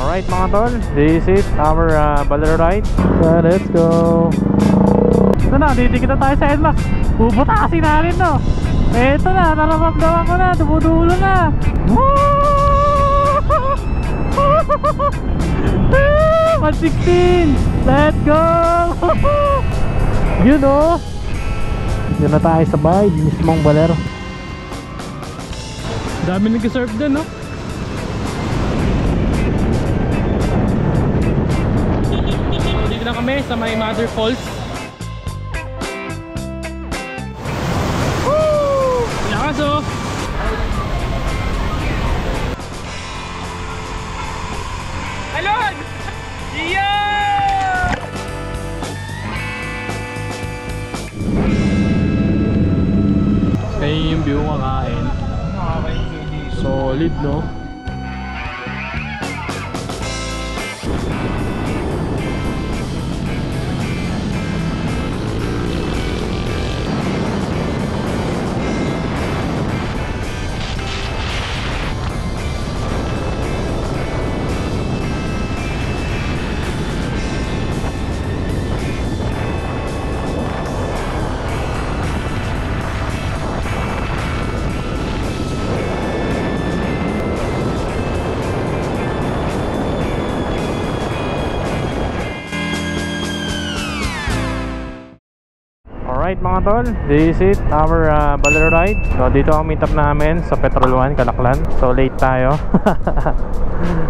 Alright mga tol, this is our Bolero ride. So let's go. Ito na, didikita tayo sa NMAX. Bubutasin natin no. Ito na, nararamdaman ko na, dumudulo na. 116. Let's go. Yun o. Yun na tayo sa bahay, mismong Bolero. Dami nag-surf din no. Dito na kami sa may Mother Falls. Lakas oh. Alon! Yeah! Kaya yung view kakain. Solid no? Alright mga tol, this is our Bolero ride. So dito ang meet up namin sa Petrol 1, Calaklan. So late tayo.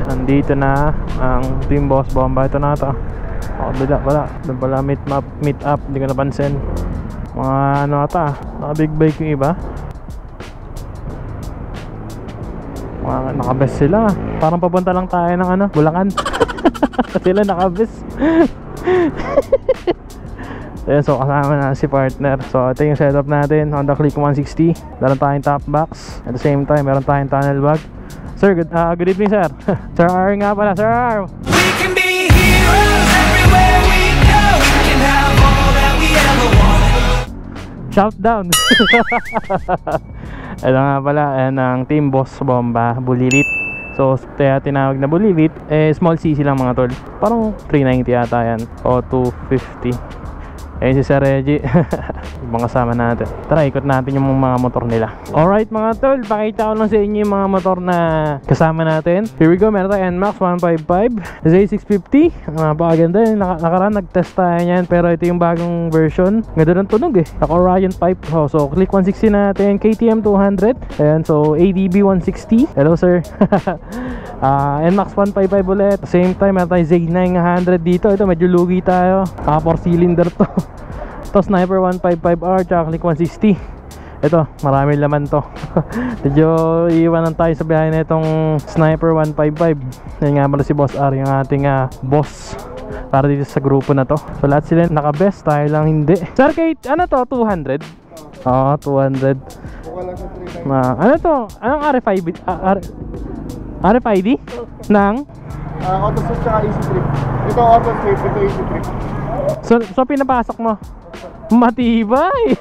Nandito na ang Team Boss Bomba. Ito na ito. Oh, wala. Doon pala meet up, hindi ko napansin. Mga ano ata, naka big bike yung iba. Mga nakabest sila. Parang papunta lang tayo ng ano, Bulacan. Sila nakabest. Ayan, so kasama na si partner. So ito yung setup natin, Honda Click 160. Meron tayong top box. At the same time, meron tayong tunnel bag. Sir, good evening sir. Sir R nga pala, Sir R. We can be heroes everywhere we go. We can have all that we ever want. Shout down. Ito nga pala, ayan ang Team Boss Bomba, Bulilit. So kaya tinawag na Bulilit, small cc lang mga tol. Parang 390 yata yan o 250. Ayun si Sir Reggie. Ibang kasama natin. Tara, ikot natin yung mga motor nila. Alright mga tol, pakita ko lang sa inyo yung mga motor na kasama natin. Here we go, meron tayo NMAX 155 Z650. Napakaganda yun. Nakaraan nag-test tayo yan. Pero ito yung bagong version. Ganda ng tunog eh. Naka-Orion pipe. So click 160 natin. KTM 200. Ayan, so ADB 160. Hello sir. NMAX 155 ulit. Same time, meron tayo Z900 dito. Ito medyo lugi tayo. 4 cylinder to. Ito Sniper 155R tsaka Click 160. Ito, marami laman to. Medyo iiwanan tayo sa biyahe na itong Sniper 155. Yan nga pala si Boss R, yung ating boss para dito sa grupo na to. So lahat sila naka-best, tayo lang hindi. Sir Kate, ano to? 200? Oo, 200. Ano to? Anong RFID? RFID? Nang? Auto switch tsaka easy trip. Ito auto switch, ito easy trip. So pinapasok mo? Matibay.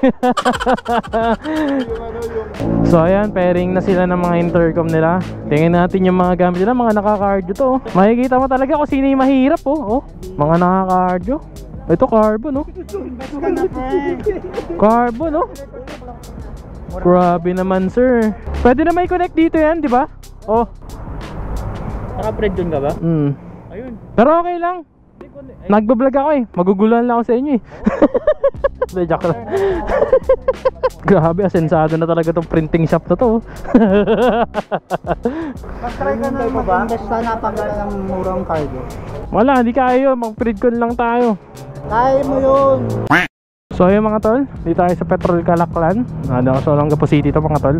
So ayan, pairing na sila ng mga intercom nila. Tingnan natin yung mga gamit nila, mga naka-cardio to. Makikita mo talaga kung sino yung mahirap oh. Mga naka-cardio. Ito carbon Carbon Grabe naman sir. Pwede na may connect dito yan, di ba? Oh. Naka-bread dun ka ba? Ayun. Pero okay lang. Nagbablog ako eh. Maguguluhan lang ako sa inyo eh. Joke lang. Grabe, asensado na talaga tong printing shop na to. Mag-try ka na mag-invest na napagala ng murang cargo. Wala, hindi kaya yun. Mag-print con lang tayo. Kaya mo yun. So ayun mga tol, dito tayo sa Petrol Calaklan. So Olongapo City to mga tol.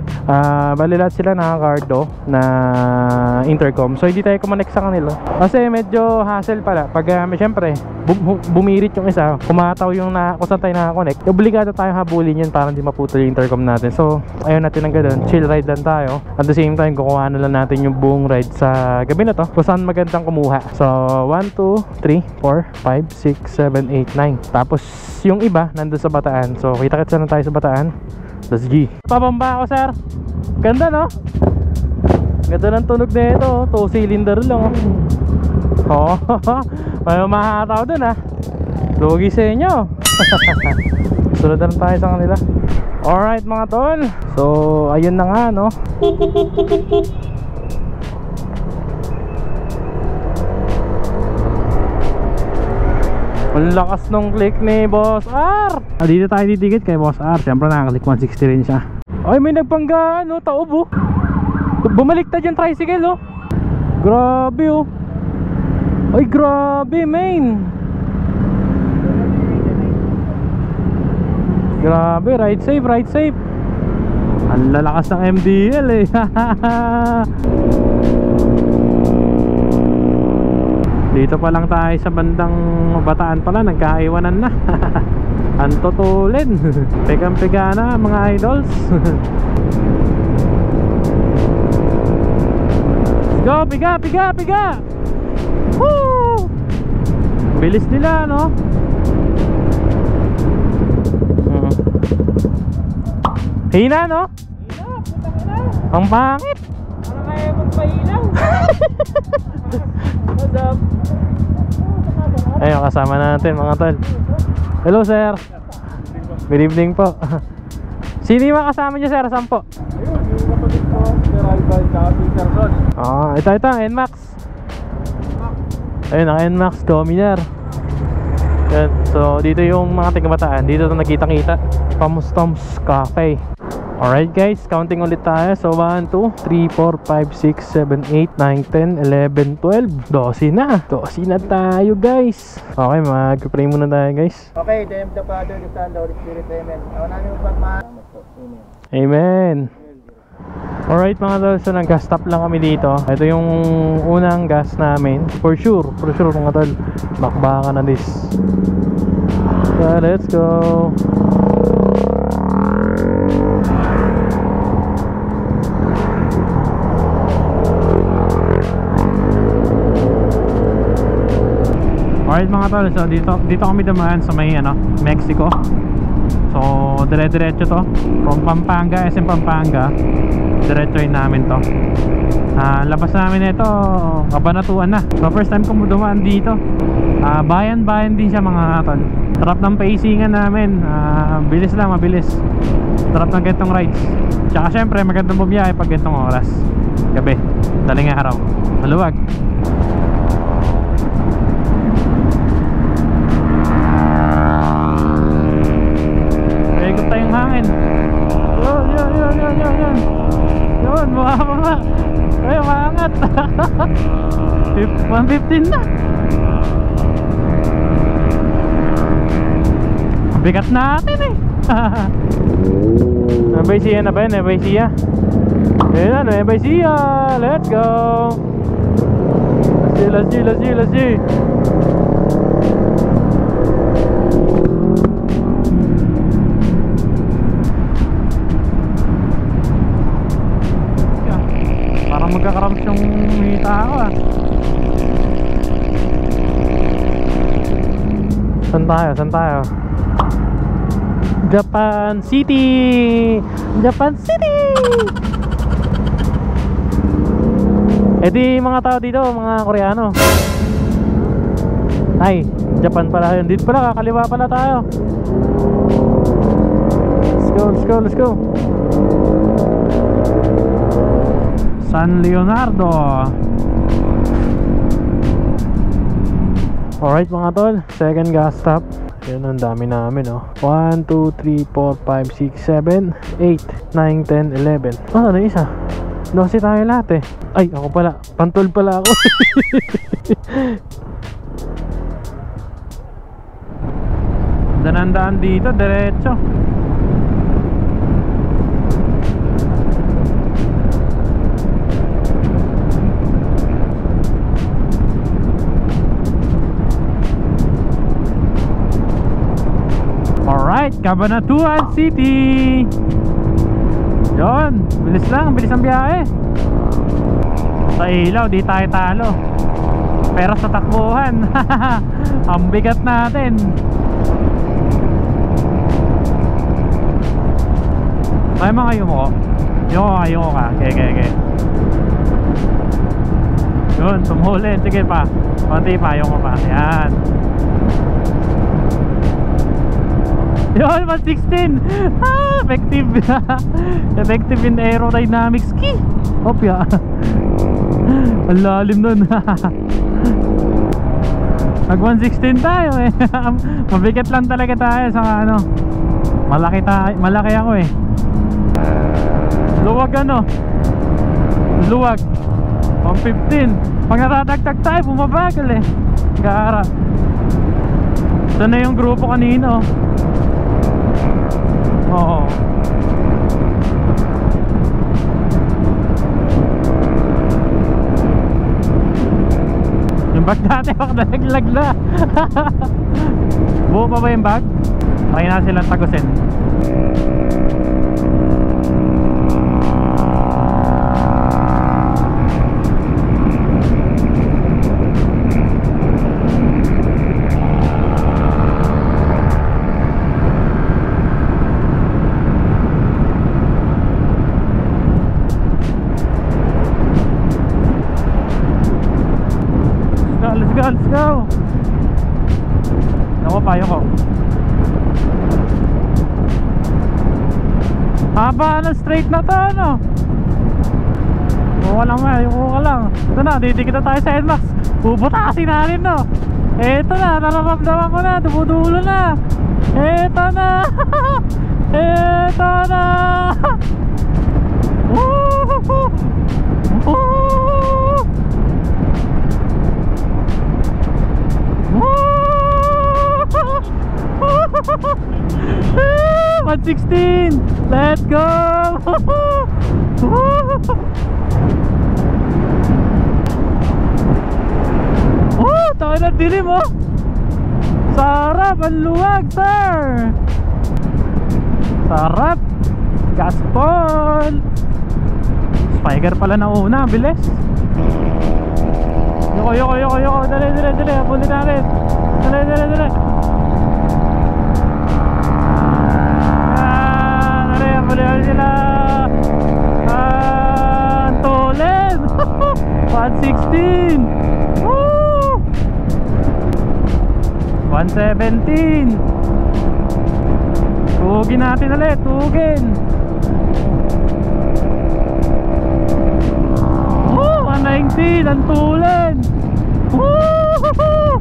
Bali lahat sila naka-cardo na intercom. So hindi tayo kumonect sa kanila kasi medyo hassle pala. Pag syempre bumirit yung isa, kumataw yung kung saan tayo naka-connect, obligado tayo habulin yun para hindi maputol yung intercom natin. So ayun natin ng ganun, chill ride lang tayo. At the same time, kukuha na lang natin yung buong ride sa gabi na to kung saan magandang kumuha. So 1, 2, 3, 4, 5, 6, 7, 8, 9. Tapos yung iba nandun sa Bataan. So kita-kitsa na tayo sa Bataan. Let's G. Pabamba ako sir. Ganda no? Ganda ng tunog na ito. 2 cylinder lang Oo, may mahataw dun ha. Lugi sa inyo. Sunod na tayo sa kanila. Alright mga tol. So ayun na nga no. Ang lakas nung click ni Boss R. Dito tayo didikit kay Boss R. Siyempre nakaklik 160 rin siya. Ay may nagpanggaan no, taob oh. Bumaliktad yung tricycle oh. Grabe oh. Ay grabe main. Grabe, ride safe, ride safe. Ang lalakas ng MDL eh. Dito pa lang tayo sa bandang Bataan pala, nagkaiwanan na. Antutulin. Pegang-pega na mga idols. Let's go, piga, piga, piga. Woo! Bilis nila no. Hina no? Hina, putang ina. Ang pangit. Parang kaya mong pahilaw. What's up? Ayun, kasama natin mga tol. Hello sir. Good evening po. Sino yung kasama niyo sir? Saan po? Ayun, yung kapatid ko, si Rival tsaka Peterson. Ito, NMAX. Ayun, ang NMAX Dominar. Yan. So, dito yung mga taga-Bataan. Dito ito nakita-kita. Pamustoms Cafe. Alright guys, counting ulit tayo. So 1, 2, 3, 4, 5, 6, 7, 8, 9, 10, 11, 12 12 na. 12 na tayo guys. Okay, mag-pray muna tayo guys. Okay, the name of the Father, the Son, the Holy Spirit, Amen. Ako namin magpagmahal. Amen. Amen. Alright mga tol, so nag-gas stop lang kami dito. Ito yung unang gas namin. For sure mga tol, bakbakan na this. So let's go. Alright mga tol, so dito kami dumaan sa may Mexico. So dire-diretso to from Pampanga, SM Pampanga. Diretsoin namin to. Labas namin ito Kabanatuan na. So first time ko dumaan dito. Bayan-bayan din siya mga tol. Trap ng pacingan namin. Bilis lang, mabilis. Trap ng gantong rides. Tsaka syempre magandang bumiyahe pag gantong oras. Gabi, daling araw, maluwag. Ikot tayong hangin. Yun. Yun, mukha. Ay, maangat. 115 na. Bigat natin eh. Nabaysiya na ba yun? Nabaysiya. Ayun na, nabaysiya. Let's go. Let's see. Parang magkakarams yung hita ako ah. Saan tayo? Japan City! Eh di mga tao dito, mga Koreano. Ay, Japan pala yun. Dito pala, kakaliwa pala tayo. Let's go. San Leonardo. Alright mga tol, second gas stop. Yun, ang dami namin oh. 1, 2, 3, 4, 5, 6, 7, 8, 9, 10, 11. Ano isa? 12 tayo lahat eh. Ay, ako pala, pantol pala ako. Danandaan dito, diretso. Alright, Cabanatuan City. Yun, bilis ang biyahe. Sa ilaw, di tayo talo. Pero sa takbuhan, ang bigat natin. May mga yumuko. Yumuko ka. Okay. Yun, tumuhulin. Sige pa. Konti pa, yung pa. Yan. Yun, 116. Ah, effective. Effective in aerodynamics. Ki. Opya. Ang lalim nun. Mag 116 tayo eh. Mabigat lang talaga tayo sa ano. Malaki ako eh. Luwag ano. Luwag 115. Pag natatagtag tayo, bumabagal eh. Gara. Ito na yung grupo kanino. Oo. Yung bag natin makadalaglag na. Buo pa ba yung bag? Try na silang tagusin. Let's go. Ako payo ko. Haba na straight na to ano. Kuha lang nga, kuha lang. Ito na, didikit na tayo sa NMAX. Bubutasin natin no. Eto na, nararamdaman ko na. Dumudulo na. Eto na. Eto na. Woo! 116. Let's go. Oh, tayo na dilim oh. Sarap ang luwag sir. Sarap. Gaspol. Spiker pala na una. Bilis. Yoko. Dali. Abulin natin. Dali. Abulin sila. Tulen. 116. Woo! 117. Tugin natin ulit. Tugin. 119. Ang tulen. Woo!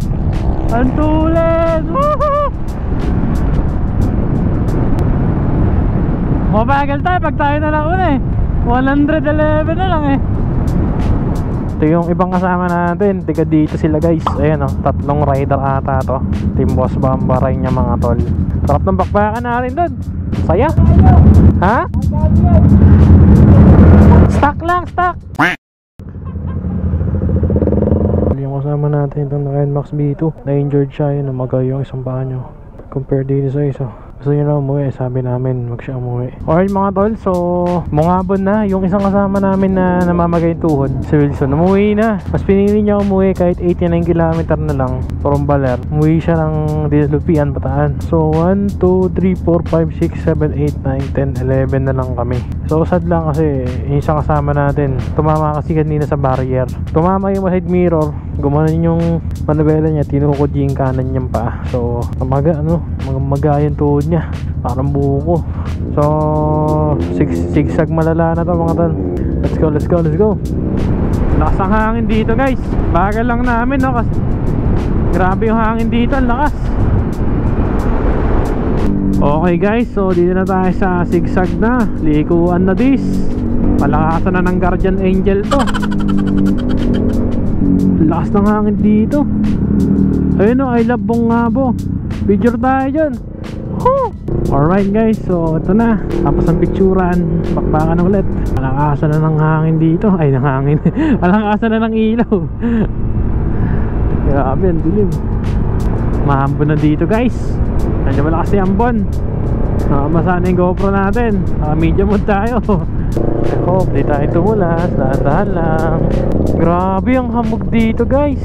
Ang tulen. Mabagal tayo pag tayo na lang eh. 111 na lang eh. Ito yung ibang kasama natin. Tiga dito sila guys. Ayan o, tatlong rider ata to. Team Boss Bomba rin niya mga tol. Sarap ng bakbakan natin dun. Saya. Ha? Stock lang, stock. Yung kasama natin itong NMAX B2 na-injured siya. Yun, namagay yung isang paa nyo compare dito sa isa. Gusto nyo na umuwi, sabi namin wag siya umuwi. Alright mga tol, so mungabon na yung isang kasama namin na namamagay tuhod, si Wilson. Umuwi na, mas pinili niya umuwi kahit 89 km na lang from Baler. Umuwi siya ng Dilupian, Bataan. So 1, 2, 3, 4, 5, 6, 7, 8, 9, 10, 11 na lang kami. So sad lang kasi yung isang kasama natin tumama kasi kanina sa barrier. Tumama yung side mirror, gumanon yung manubela niya, tinukod yung kanan niyang paa. So magayan tuhod niya, parang buko. So sigsag malala na to mga tol. Let's go. Lakas ang hangin dito guys. Bagal lang namin no, kasi grabe yung hangin dito, ang lakas. Okay guys, so dito na tayo sa sigsag na. Likuan na this. Palakasan na ng Guardian Angel to. Lakas ng hangin dito. Ayun o, I love Bongabo. Picture tayo dyan. Alright guys, so ito na. Tapos ang picturean, bakbakan ulit. Palakasan na ng hangin dito. Ay, ng hangin. Palakasan na ng ilaw. Grabe, ang dilim. Mahambon na dito guys. Nandiyan malakas si Ambon. Nakabasa na yung GoPro natin. Medium mode tayo. I hope di tayo tumulas. Dahan-dahan lang. Grabe ang hamog dito guys.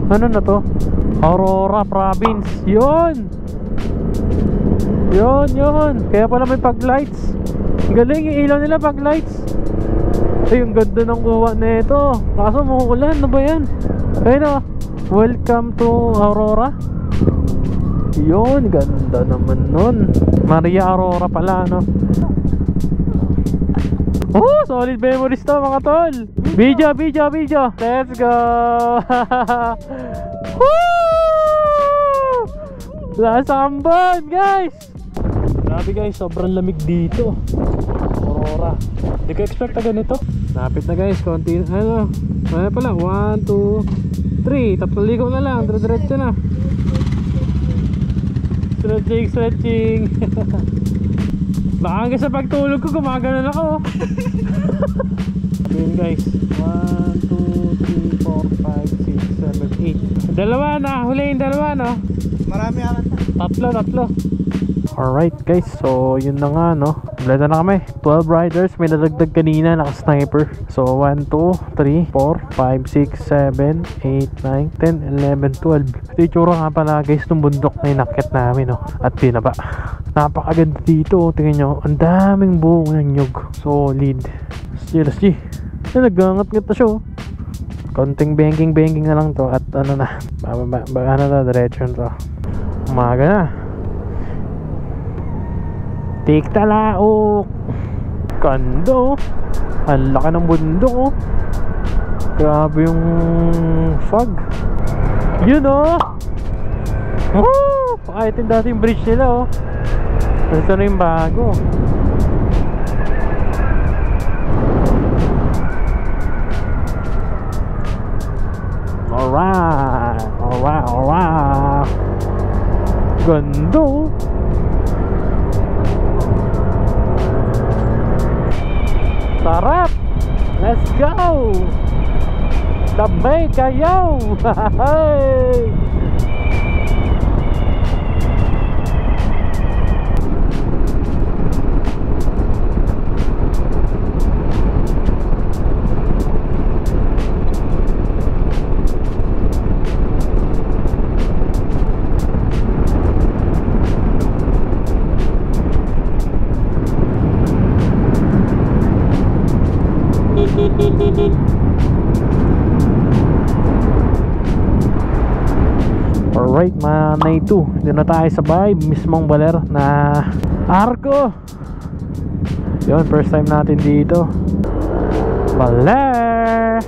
Ano na to? Aurora Province. Yun. Kaya pala may pag lights. Galing yung ilaw nila pag lights. Ay, ang ganda ng kuha na ito. Kaso muulan, ano ba yan? Ayun o, welcome to Aurora. Yun, ganda naman nun. Maria Aurora pala, no? Oh, solid memories to mga tol. Video. Let's go. Woo! Lasambon, guys. Grabe guys, sobrang lamig dito. Aurora. Hindi ko expect na ganito. Lapit na guys, konti. Ano pala, 1, 2, 3. Tatlong ligo na lang, dire-diretso na. Stretching. Baka hanggang sa pagtulog ko, gumaganon ako. Yun guys, 1, 2, 3, 4, 5, 6, 7, 8. Dalawa na, huli yung dalawa, no? Marami akat na. Tatlo. Alright guys, so yun na nga, no? Bleda na kami, 12 riders. May nadagdag kanina, naka-sniper. So 1, 2, 3, 4, 5, 6, 7, 8, 9, 10, 11, 12. Ito yung tsura nga pala guys ng bundok na inakyat namin, no? At pinaba. Napakaganda dito, tingnan nyo. Ang daming buong ng nyug. Solid. Let's G. Nagangat-ngat na siya, oh. Konting banking na lang to. At ano na, ano na, direction to. Umaga na. Tiktalaok. Kando. Ang laki ng bundok, oh. Grabe yung fog. Yun, oh. Woo! Kahit yung dating bridge nila, oh. Ito na yung bago. Alright. Gando. Sarap. Let's go. Tambay kayo. Hey. Alright mga Night 2, dito na tayo sa vibe mismong baler na Arco. Yun, first time natin dito. Baler.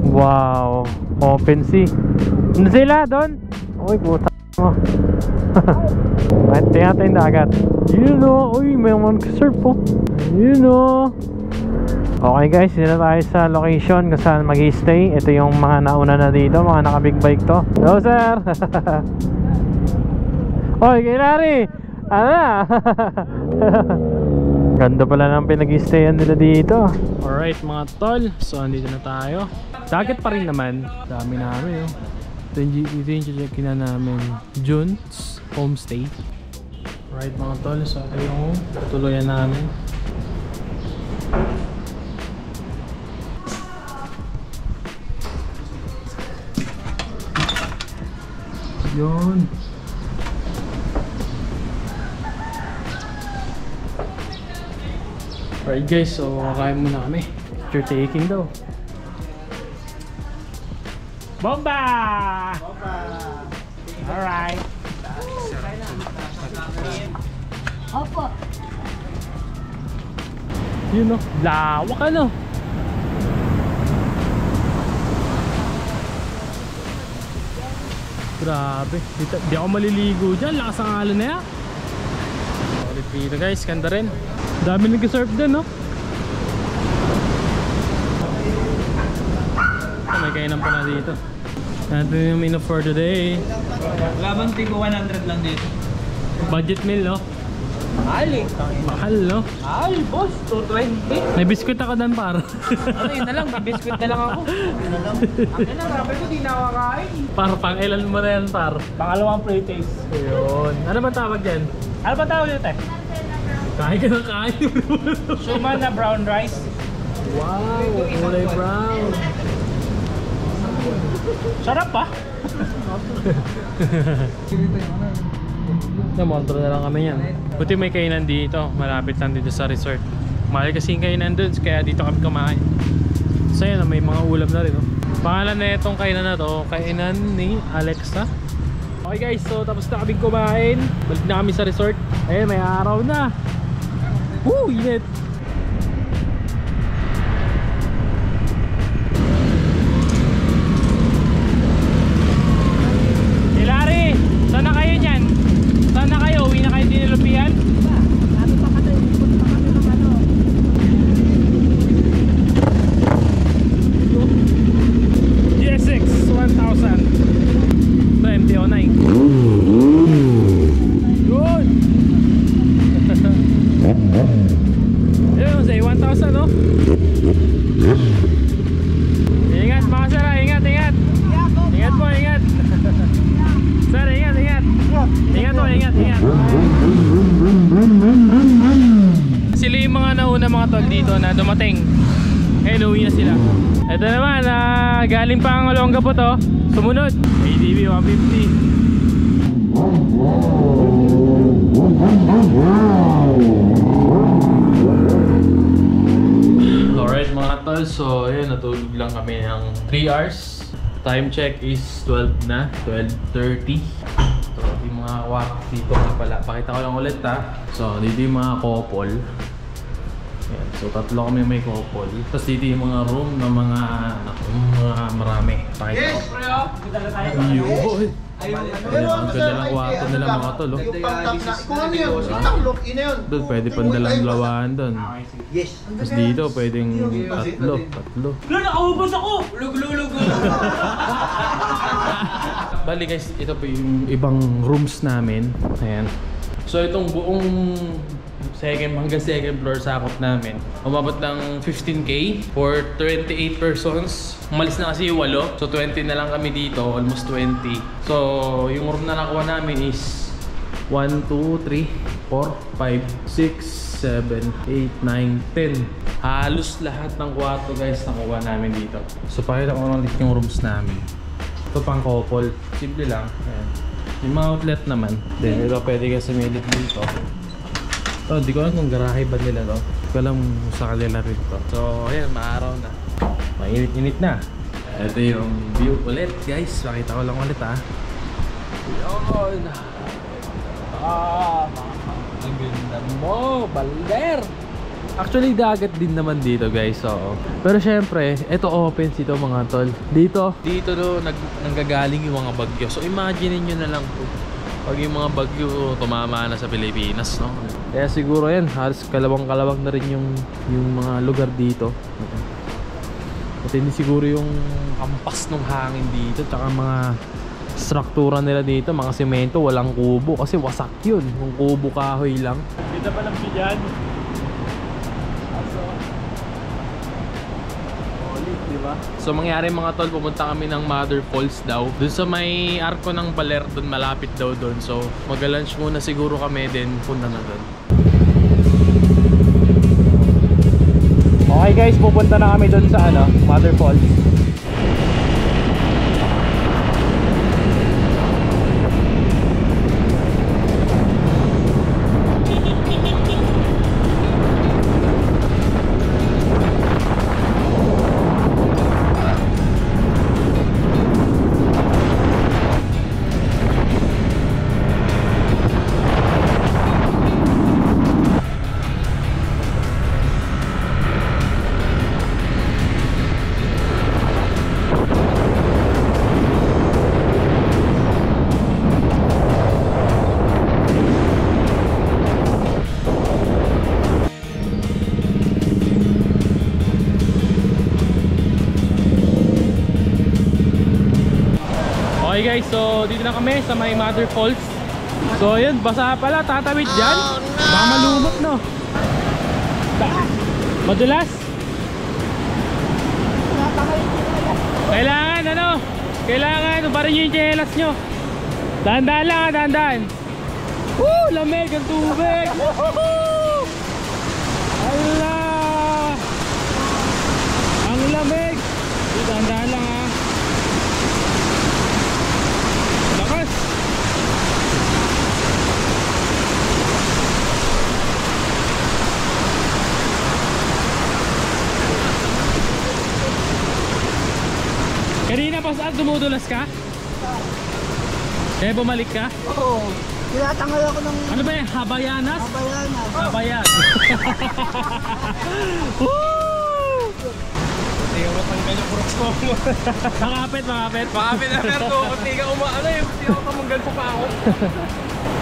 Wow, open sea. Ano sila doon? Uy, puta mo. Tingnan tayo dagat. You know, uy, may mag-surf po. You know. Okay guys, dito tayo sa location kung saan mag-i-stay. Ito yung mga nauna na dito, mga naka-big bike to. Hello sir. Oy, kay Larry. Ano? Ganda pala ng pinag-i-stayan nila dito. Alright mga tol, so andito na tayo. Dagat pa rin naman. Dami namin, oh. Ito yung checkin na namin, June's Homestay. Alright mga tol, so ito yung tuluyan namin. Yun. Alright guys, so kakain muna kami. Picture taking daw. Bomba! Alright. Opo. Yun, no? Lawak, ano? Grabe, di ako maliligo dyan. Lakas ang alon na yan. Solid dito guys, ganda rin. Dami nag-surf din, no? May kainan pala dito. Natin yung menu for today. Labang tigo 100 lang dito. Budget meal, no? Mahal eh. Mahal, no? Mahal, boss. 220. May biskuit ako dan par. Ano yun na lang, biscuit na lang ako. Ano na, sabi ko di nakakain. Par, pang ilan mo na yan, par? Pangalawang pre-taste. Ayun. Ano ba tawag dyan? Ano ba tawag dito eh? Kain ka ng kain. Suman na brown rice. Wow, kulay brown. Sarap pa. Namontro na lang kami yan. Buti may kainan dito. Malapit lang dito sa resort. Mahal kasing kainan dun, kaya dito kami kumain. So yun, may mga ulam na rin, oh. Pangalan na itong kainan na to, kainan ni Alexa. Okay guys, so tapos na kaming kumain. Balik na kami sa resort. Ayun, may araw na. Woo, init. Hilary, saan na kayo nyan? Saan na kayo? Uwi na kayo dinilupian? GSX 1000 2009. Good. Yun, say 1,000, no? Ingat mga sir, ingat, ingat. Ingat po, ingat. Sir, ingat, ingat. Ingat po, ingat, ingat. Sila yung mga nauna mga tol dito na dumating. Ngayon, uwi na sila. Ito naman, galing pa ang Olonga po to. Sumunod, ADB 150. Alright mga tol, so ayun, natulog lang kami ng 3 hours. Time check is 12 na, 12:30. So yung mga kwarto dito nga pala, pakita ko lang ulit ha. So dito yung mga couple. Ayan, so tatlo kami may couple. Tapos dito yung mga room na mga marami. Pakita ko. Ayun. Ang ganda ng kwarto nila mga tol, oh. Kung ano yun, itaklo, ina yun. Doon pwede pandalang lawahan doon. Yes. Tapos dito pwedeng tatlo. Lo, nakaubos ako! Lug. Bali guys, ito po yung ibang rooms namin. Ayan. So itong buong hanggang second floor sakop namin, umabot ng 15K for 28 persons. Umalis na kasi yung 8, so 20 na lang kami dito, almost 20. So yung room na nakuha namin is 1, 2, 3, 4, 5, 6, 7, 8, 9, 10. Halos lahat ng kwarto guys nakuha namin dito. So pakita ko lang dito yung rooms namin. Ito pang couple, simple lang. Ayan. Yung mga outlet naman, then ito pwede ka sumilip dito. Oh, di ko alam kung garahe ba nila to. Di ko alam sa kanila rin to. So ayan, maaraw na. Mainit-init na. Ito yung view ulit guys. Pakita ko lang ulit ha. Yun. Ang ganda mo, Balder. Actually dagat din naman dito guys. So, pero syempre, ito open dito mga tol. Dito nanggagaling yung mga bagyo. So imagine niyo na lang po, pag yung mga bagyo tumama na sa Pilipinas, no? Kaya siguro yan, halos kalawang-kalawang na rin yung mga lugar dito. At hindi siguro yung ampas ng hangin dito, tsaka mga struktura nila dito, mga semento, walang kubo kasi wasak yun. Yung kubo kahoy lang. Kita pa lang siya dyan. Diba? So mangyari mga tol, pumunta kami ng Mother Falls daw. Doon sa may arko ng Baler, doon malapit daw doon. So mag-lunch muna siguro kami, then punta na doon. Okay guys, pupunta na kami doon sa Mother Falls. Okay guys, so dito na kami sa may Mother Falls. So yun, basa pala, tatawid dyan. Baka malumot, no? Madulas? Kailangan pa rin yung chelas nyo. Dahan-dahan lang ha, dahan-dahan. Woo! Lamig ang tubig! Woohoo! Allah! Ang lamig! Dahan-dahan lang ha. Lakas! Kanina pa saan dumudulas ka? Kaya bumalik ka? Oo. Tinatangal ako ng Ano ba yan? Habayanas? bayanan. Habayan. Woo! Hindi ka matanggal yung crocs mo. Makapit. Makapit na merto. Hindi ka umaano eh. Hindi ako kamanggal sa pako.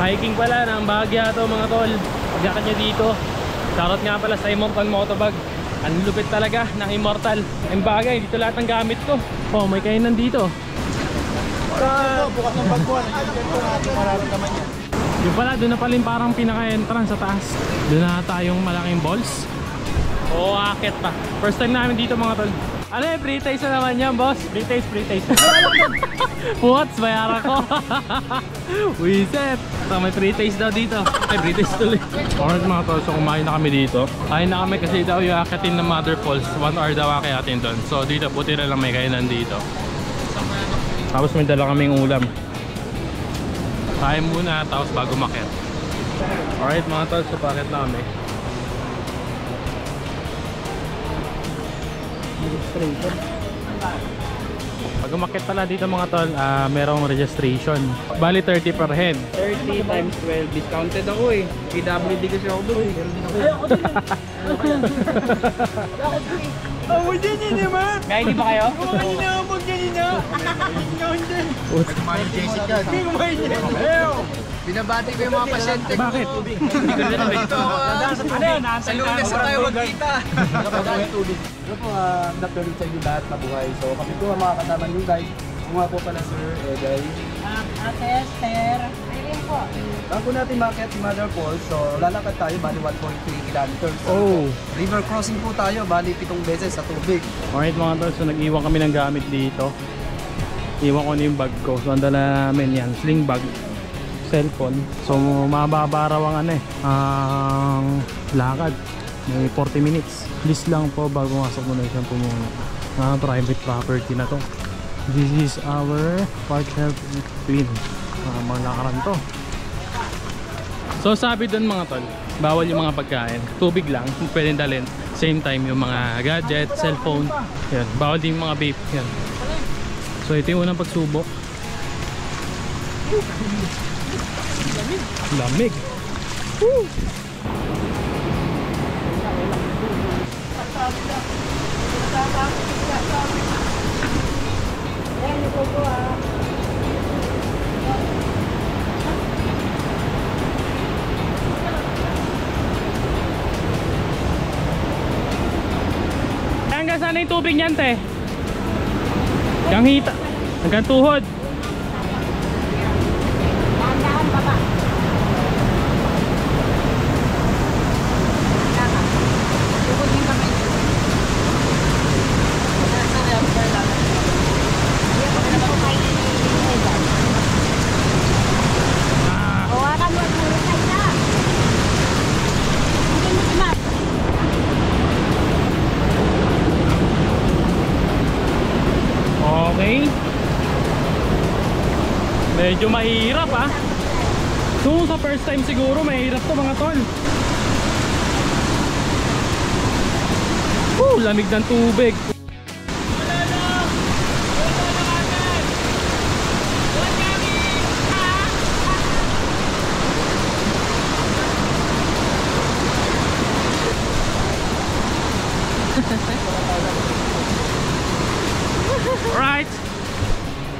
Hiking pala ng Baguia to mga tol. Pagyakan nyo dito. Shoutout nga pala sa Immortal Motobag. Ang lupit talaga ng Immortal. Ang bagay, dito lahat ng gamit ko. Oh, may kainan dito. Bukas ng pagbuwan. Ito natin mararamdaman yan. Yung pala, doon na pala yung parang pinaka-entrance sa taas. Doon na tayong malaking balls. Oo, akit pa. First time namin dito mga tol. Ano eh, free taste na naman yan, boss. Free taste. What's bayaran ko? Wiset. So, may free taste daw dito. Ay, free taste tuloy. Alright mga tol, so kumain na kami dito. Kain na kami kasi daw yung akitin ng Mother Falls. 1 hour daw akitin doon. So dito, buti na lang may kainan dito. Tapos may dala kaming ulam. Kain muna, tapos bago makyat. Alright mga tol, so paket na kami. Pag umakyat pala dito mga tol, merong registration. Bali 30 per head. 30 times 12. Discounted ako eh. PWD kasi ako doon eh. Ako din yun naman. Kaya hindi ba kayo? Kumain na ako ganina. Kumain Jessica. Kumain na. Binabati ko yung mga pasyente. Bakit? Sa lunes na tayo magkita. Ano po, natuloy sa inyo lahat na buhay. So kami po ang mga kasama nyo guys. Kung nga po pala Sir Egay. Ate Esther. Ayun po. Bago natin makakit si Mother Falls, so lalakad tayo bali 1.3 kilometers. Oh. River crossing po tayo bali 7 beses sa tubig. Alright mga tol, so nag-iwan kami ng gamit dito. Iwan ko na yung bag ko. So ang dala namin yan, sling bag, cellphone. So mababa raw ang ang lakad. May 40 minutes. List lang po bago masok muna siyang pumuna. Private property na to. This is our Park Health Twin. Mga lakaran to. So sabi dun mga tol, bawal yung mga pagkain. Tubig lang, pwedeng dalhin. Same time yung mga gadget, cellphone. Yan. Bawal din yung mga vape. Yan. So ito yung unang pagsubok. Lamig. Woo! Hanggang saan na yung tubig niyan, te? Hanggang hita. Hanggang tuhod. Dahan-dahan baba. Tukod din kami. Hawakan mo at malusay na. Hindi mo simat. Okay. Medyo mahirap ah. So sa first time siguro mahirap to mga tol. Lamig ng tubig. Alright.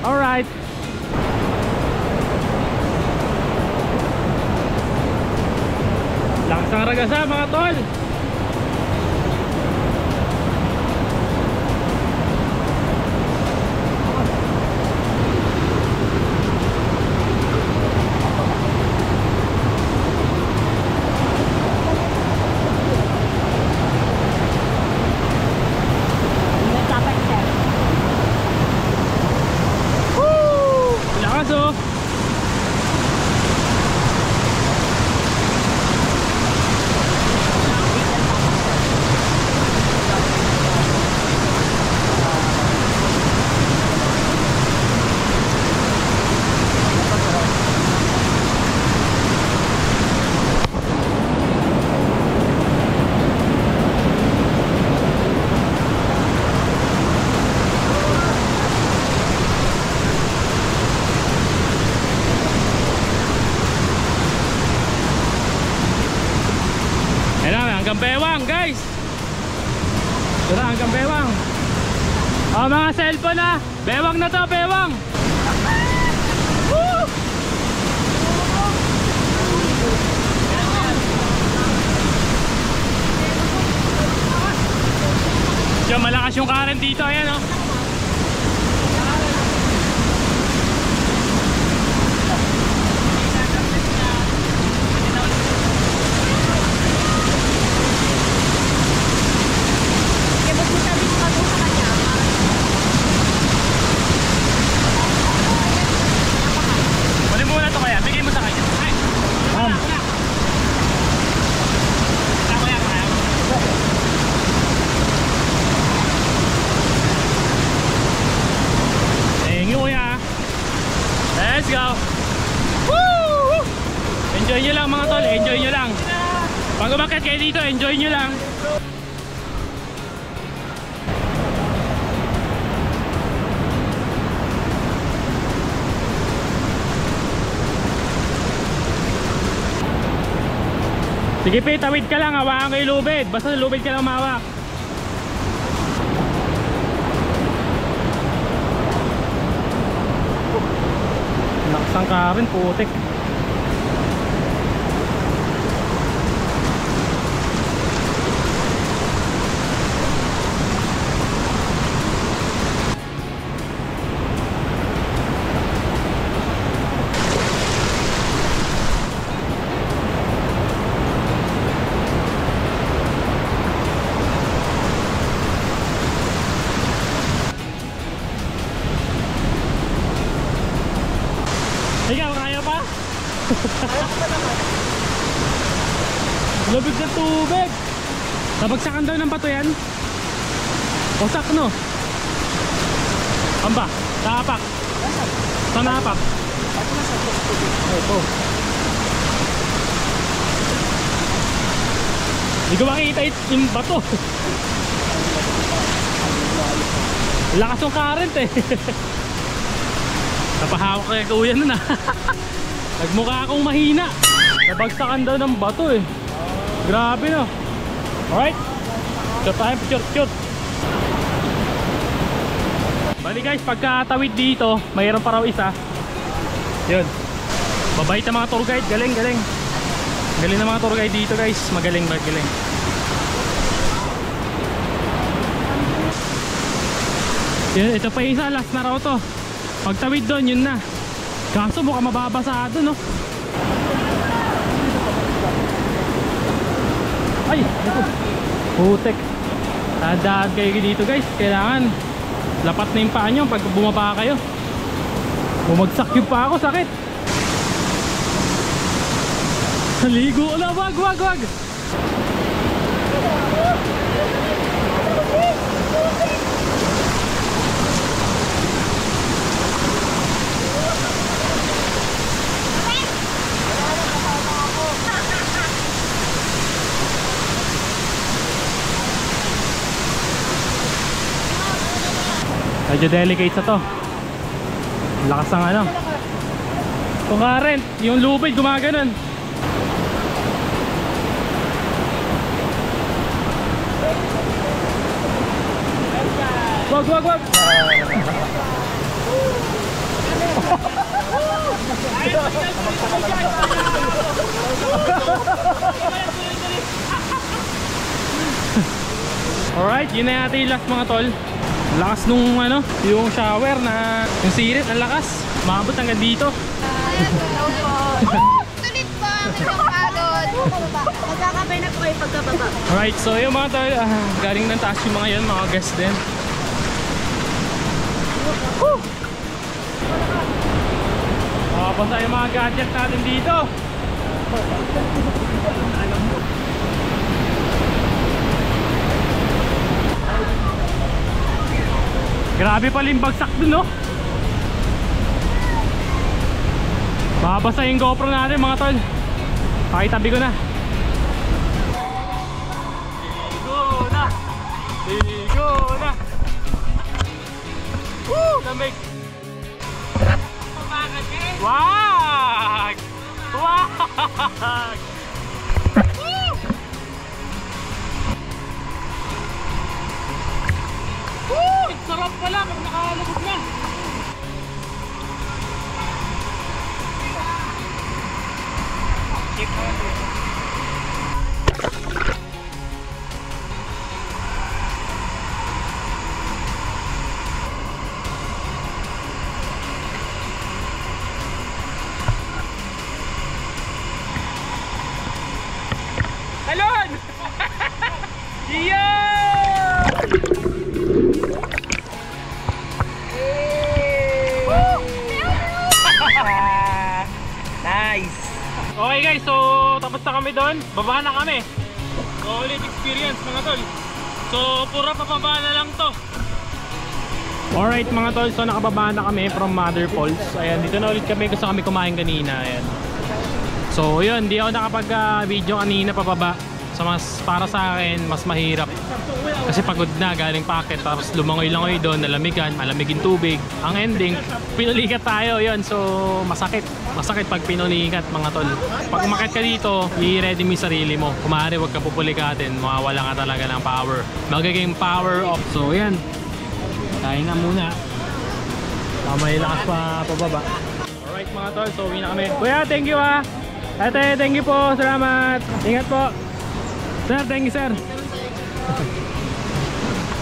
Alright. Lakas ang ragasa mga tol. Dapat sir. Lakas oh. Tara, hanggang Bewang. Oh, mga cellphone na. Bewang na to, Bewang. Woo! Diyan, malakas yung current dito. Ayan, oh. Let's go! Woo! Enjoy nyo lang mga tol, enjoy nyo lang. Pag umakyat kayo dito, enjoy nyo lang. Sige pe, tawid ka lang, hawakan ko yung lubid. Basta lubid ka lang mahawak. Nakasang ka rin, putik. Ikaw, kaya pa? Labig ng tubig. Nabagsakan daw ng bato yan. Wasak no? Amba, tapak. Tanapak. Ito. Hindi ko makita yung bato. Lakas yung current eh. Napahawak kaya kuya nun ah. Nagmukha akong mahina. Nabagsakan daw ng bato eh. Grabe no. Alright. Shot time, shot. Bali guys, pagkatawid dito, mayroon pa raw isa. Yun. Babait ang mga tour guide. Galing. Galing ng mga tour guide dito guys. Magaling. Yun, ito pa isa. Last na raw to. Pagtawid doon, yun na. Kaso mukhang mababasado, no? Ay! Ito. Putek. Tadaan kayo dito guys. Kailangan lapat na yung paa nyo pag bumaba kayo. Bumagsak yung paa ko, sakit. Ligo na, wag! Medyo delicate sa to. Lakas ng ano. Kung current, yung lupid gumaganon. Wag! Alright, yun na yata yung last mga tol. Lakas nung ano, yung shower na yung sirit, ang lakas. Maabot hanggang dito. Tulit po ang isang pagod. Magkakabay na po kayo pagkababa. Alright, so yung mga tol, galing ng taas yung mga yun, mga guests din. Basta yung mga gadget natin dito. Grabe pala yung bagsak dun, no? Mabasa yung GoPro natin mga tol. Pakitabi ko na. Ligo na. Woo! Lamig. Wag! Sarap pala pag nakalabog na. Talon! Nice! Okay guys, so tapos na kami doon. Baba na kami. Solid experience mga tol. So pura papaba na lang to. Alright mga tol, so nakababa na kami from Mother Falls. Ayan, dito na ulit kami kasi kami kumain kanina. Ayan. So yun, di ako nakapag-video kanina pababa. So mas para sa akin, mas mahirap. Kasi pagod na, galing packet. Tapos lumangoy-langoy doon, nalamigan, malamigin tubig. Ang ending, pinulikat tayo yun. So masakit. Masakit pag pinulikat mga tol. Pag umakit ka dito, i-ready mo yung sarili mo. Kung maaari, huwag ka pupulikatin. Mawawala ka talaga ng power. Magiging power off. So yan. Kain na muna. May lakas pa pababa. Alright mga tol, so uwi na kami. Kuya, thank you ha. Ate, thank you po. Salamat. Ingat po. Sir, thank you sir.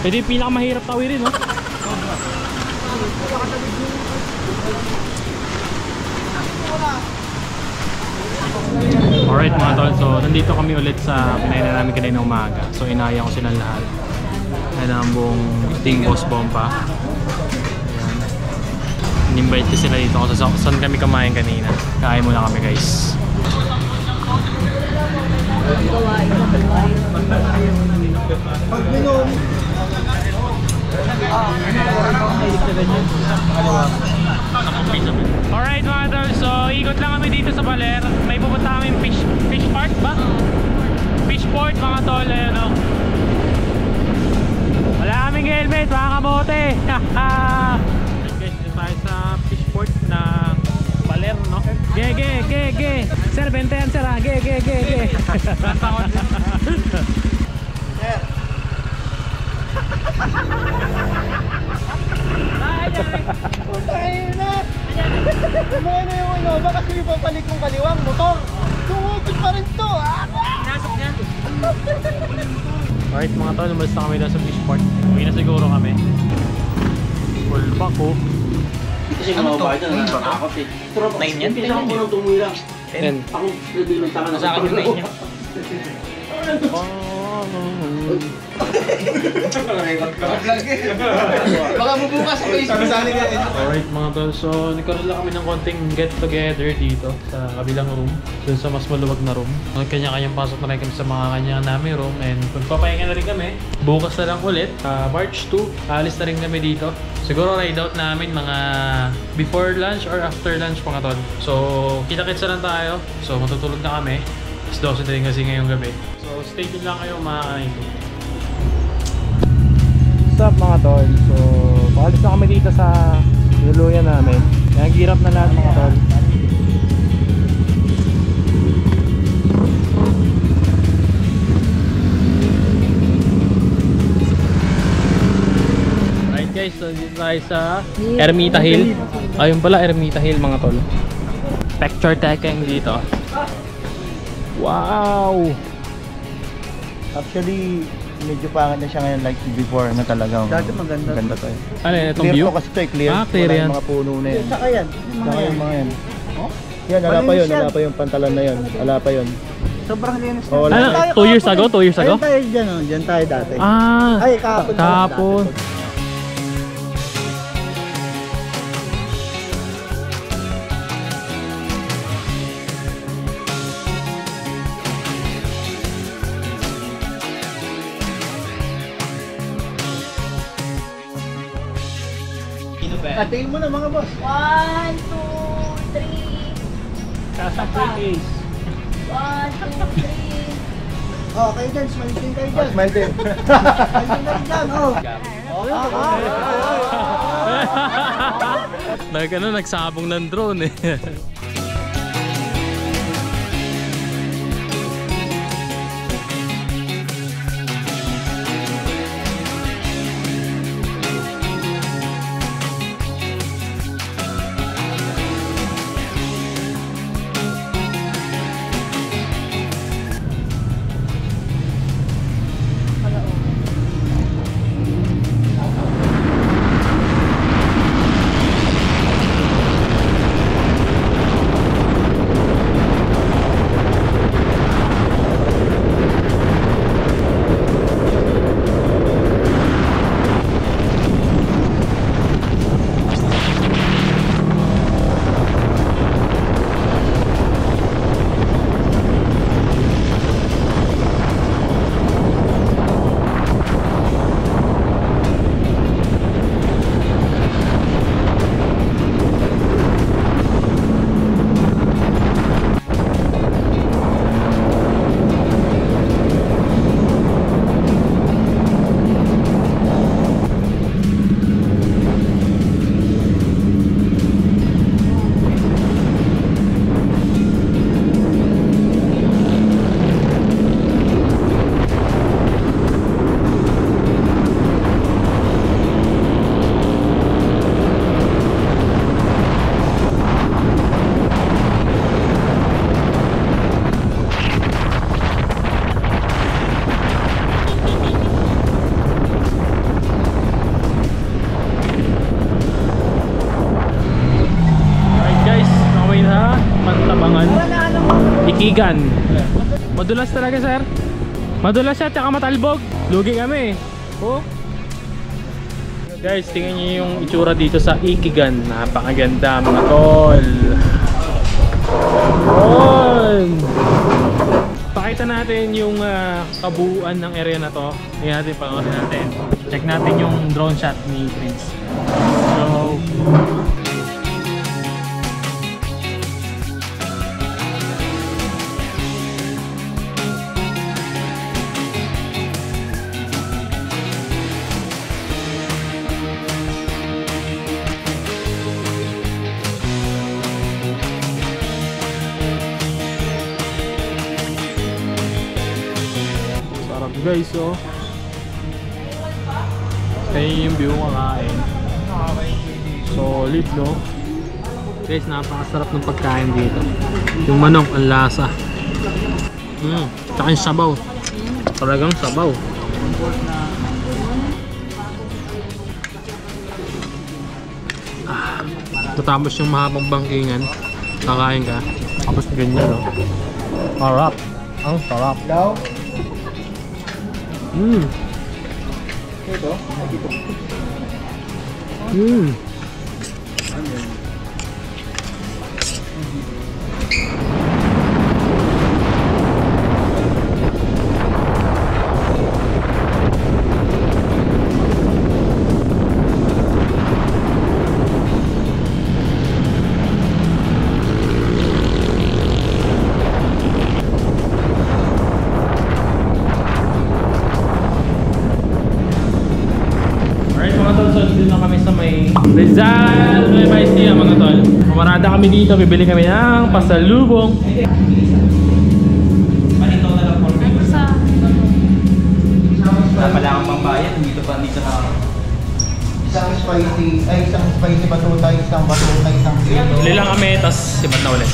Pwede yung pinakamahirap tawirin, no? Alright mga tol, so nandito kami ulit sa pinainan namin kanina umaga. So inaya ko silang lahat. Ayan ang buong Team Boss Bomba. Ayan. In-invite ko sila dito kasi saan kami kumain kanina. Kain muna kami guys. Alright mga tol, so ikot lang kami dito sa Baler. May pupunta kami fish port ba? Fish port mga tol, ayan o. Wala kaming helmet, mga kamote. Guys, dito tayo sa fish port ng Baler, no? Ge. Sir, bente yan sir ha. Ge. Ano yung ano? Baka kasi papalik kong kaliwang motor. Tumupit pa rin to. Pinasok niya. Alright mga tol, umalis na kami doon sa fish port. Uwi na siguro kami. Full pack oh. Kasi kumabay na nakakot eh. 9 yan? Isa ko nang tumuwi lang. 10. Ako, nagbilang na Sa akin yung 9 niya. Baka bubukas sa Facebook. Alright mga tol, so nagkaroon lang kami ng konting get together dito sa kabilang room, dun sa mas maluwag na room. Kanya-kanyang pasok na rin kami sa mga kanya namin room, and magpapahinga na rin kami. Bukas na lang ulit, March 2, alis na rin kami dito. Siguro ride out namin mga before lunch or after lunch mga tol. So kita-kitsa lang tayo, so matutulog na kami. 12 na rin kasi ngayong gabi. So stay tuned lang kayo mga kanito. What's up mga tol? So paalis na kami dito sa niluluyan namin. Naghirap na lahat mga tol. Right guys, so dito tayo sa Ermita Hill. Ayun pala, Ermita Hill mga tol. Picture taking dito. Wow! Actually, medyo pangit na siya ngayon like before na talagang Dati maganda. to eh. Ano yun, itong Clear view? to kasi to eh, clear. Ah, clear Wala yan. yung mga puno na yan. Saka yan. Saka yung mga yan. Yan, wala pa yun, wala pa yung pantalan na yun. Wala pa yun. Sobrang linis Oh, wala Ano, pa. 2 years ago? 2 years ago? Ayun tayo dyan, oh. Dyan tayo dati. Ah! Ay, kahapon. Kahapon. Atingin mo na mga boss. 1, 2, 3. Sa case. 1, 2, 3. Oh, kayo dyan. Smile din kayo dyan. Smile din. Smile din kayo dyan, oh. Nagsabong ng drone eh. Ikigan. Madulas talaga, sir. Madulas siya, tsaka matalbog. Lugi kami. Oh. Guys, tingnan niyo yung itsura dito sa Ikigan. Napakaganda mga tol. Pakita natin yung kabuuan ng area na to. Tingnan natin, panoorin natin. Check natin yung drone shot ni Prince. So, guys, oh. Kaya yung view kakain. Solid, no? Guys, napakasarap ng pagkain dito. Yung manok, ang lasa. Tsaka yung sabaw. Talagang sabaw. Matapos yung mahabang bangkingan, kakain ka. Tapos ganyan, no? Sarap. Ang sarap. Dito na kami sa may Rizal, may Maestria mga tol. Pumarada kami dito, bibili kami ng pasalubong. Malito na lang po. Sa Wala pala akong pambayad, dito na Isang spicy batuta, isang batuta, isang prito. Bili lang kami, tas sibat na ulit.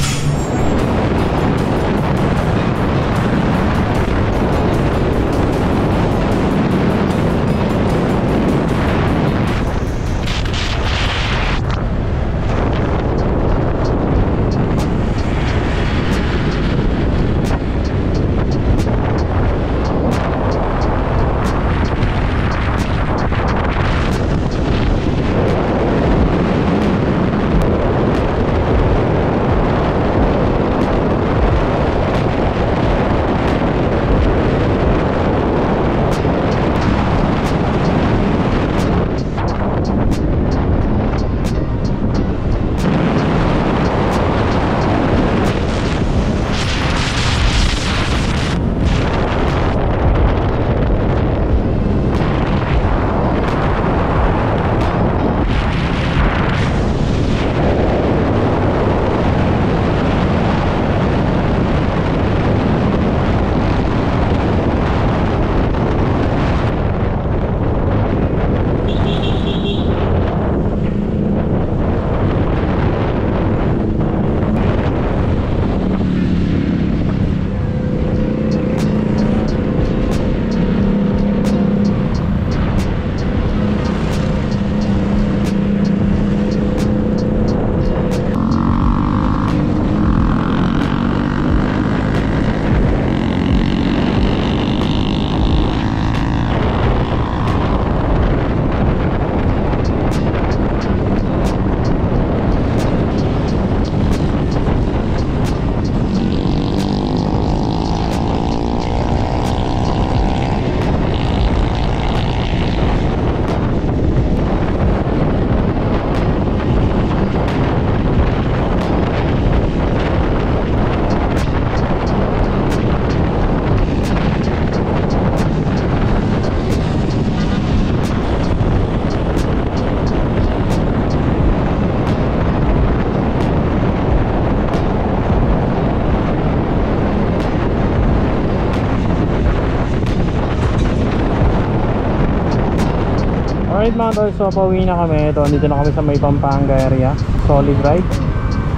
Alright mga tol, so pauwi na kami. Ito, dito na kami sa may Pampanga area. Solid ride.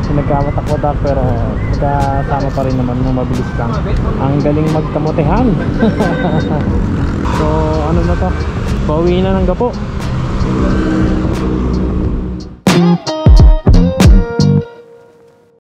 So, nagkamatak-watak pero magkasama pa rin naman nung mabilis lang. Ang galing magkamotehan. So ano na to? Pauwi na ng Gapo.